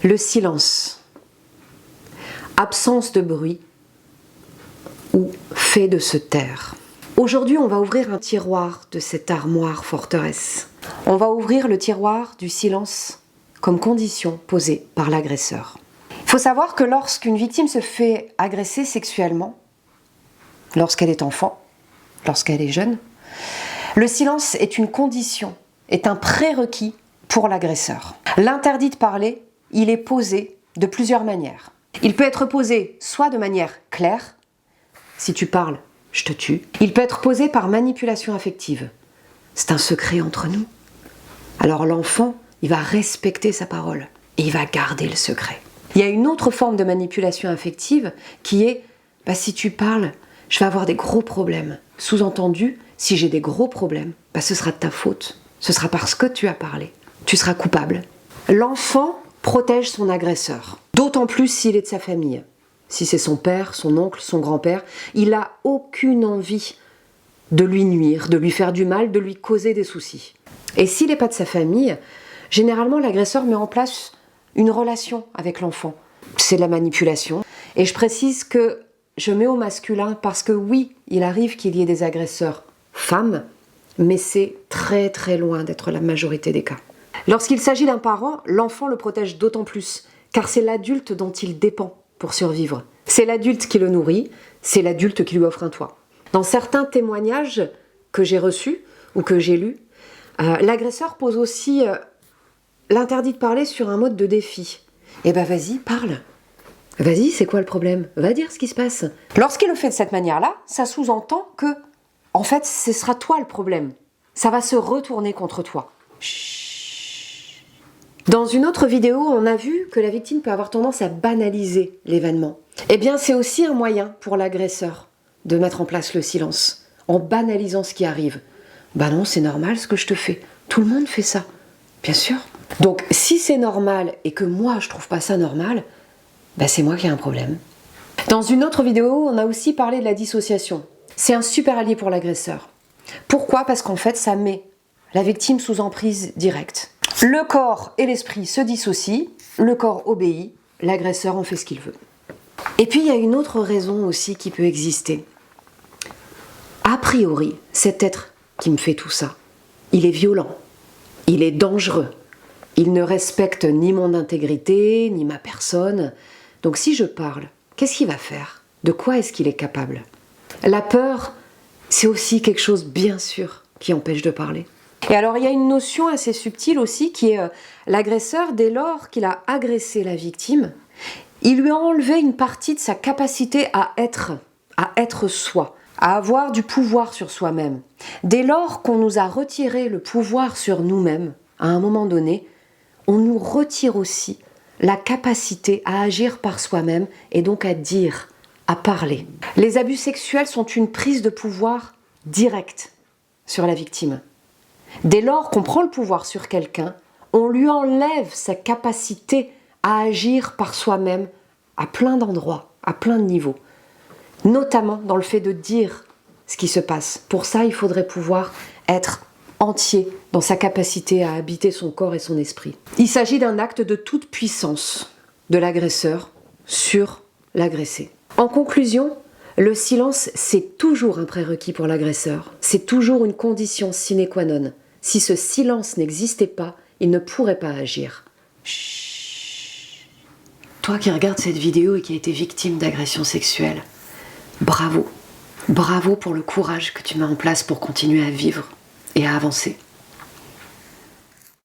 Le silence, absence de bruit ou fait de se taire. Aujourd'hui, on va ouvrir un tiroir de cette armoire forteresse. On va ouvrir le tiroir du silence comme condition posée par l'agresseur. Il faut savoir que lorsqu'une victime se fait agresser sexuellement, lorsqu'elle est enfant, lorsqu'elle est jeune, le silence est une condition, est un prérequis pour l'agresseur. L'interdit de parler, il est posé de plusieurs manières. Il peut être posé soit de manière claire, si tu parles, je te tue. Il peut être posé par manipulation affective. C'est un secret entre nous. Alors l'enfant, il va respecter sa parole et il va garder le secret. Il y a une autre forme de manipulation affective qui est, si tu parles, je vais avoir des gros problèmes. Sous-entendu, si j'ai des gros problèmes, ce sera de ta faute. Ce sera parce que tu as parlé. Tu seras coupable. L'enfant protège son agresseur, d'autant plus s'il est de sa famille. Si c'est son père, son oncle, son grand-père, il n'a aucune envie de lui nuire, de lui faire du mal, de lui causer des soucis. Et s'il n'est pas de sa famille, généralement l'agresseur met en place une relation avec l'enfant. C'est de la manipulation. Et je précise que je mets au masculin parce que oui, il arrive qu'il y ait des agresseurs femmes, mais c'est très très loin d'être la majorité des cas. Lorsqu'il s'agit d'un parent, l'enfant le protège d'autant plus, car c'est l'adulte dont il dépend pour survivre. C'est l'adulte qui le nourrit, c'est l'adulte qui lui offre un toit. Dans certains témoignages que j'ai reçus ou que j'ai lus, l'agresseur pose aussi l'interdit de parler sur un mode de défi. Eh ben vas-y, parle. Vas-y, c'est quoi le problème? Va dire ce qui se passe. Lorsqu'il le fait de cette manière-là, ça sous-entend que, en fait, ce sera toi le problème. Ça va se retourner contre toi. Chut. Dans une autre vidéo, on a vu que la victime peut avoir tendance à banaliser l'événement. Eh bien, c'est aussi un moyen pour l'agresseur de mettre en place le silence, en banalisant ce qui arrive. Bah non, c'est normal ce que je te fais. Tout le monde fait ça. Bien sûr. Donc, si c'est normal et que moi, je trouve pas ça normal, c'est moi qui ai un problème. Dans une autre vidéo, on a aussi parlé de la dissociation. C'est un super allié pour l'agresseur. Pourquoi? Parce qu'en fait, ça met la victime sous emprise directe. Le corps et l'esprit se dissocient, le corps obéit, l'agresseur en fait ce qu'il veut. Et puis, il y a une autre raison aussi qui peut exister. A priori, cet être qui me fait tout ça, il est violent, il est dangereux, il ne respecte ni mon intégrité, ni ma personne. Donc si je parle, qu'est-ce qu'il va faire? De quoi est-ce qu'il est capable? La peur, c'est aussi quelque chose, bien sûr, qui empêche de parler. Et alors, il y a une notion assez subtile aussi qui est l'agresseur, dès lors qu'il a agressé la victime, il lui a enlevé une partie de sa capacité à être soi, à avoir du pouvoir sur soi-même. Dès lors qu'on nous a retiré le pouvoir sur nous-mêmes, à un moment donné, on nous retire aussi la capacité à agir par soi-même et donc à dire, à parler. Les abus sexuels sont une prise de pouvoir directe sur la victime. Dès lors qu'on prend le pouvoir sur quelqu'un, on lui enlève sa capacité à agir par soi-même à plein d'endroits, à plein de niveaux. Notamment dans le fait de dire ce qui se passe. Pour ça, il faudrait pouvoir être entier dans sa capacité à habiter son corps et son esprit. Il s'agit d'un acte de toute puissance de l'agresseur sur l'agressé. En conclusion, le silence, c'est toujours un prérequis pour l'agresseur. C'est toujours une condition sine qua non. Si ce silence n'existait pas, il ne pourrait pas agir. Chut. Toi qui regardes cette vidéo et qui a été victime d'agression sexuelle, bravo. Bravo pour le courage que tu mets en place pour continuer à vivre et à avancer.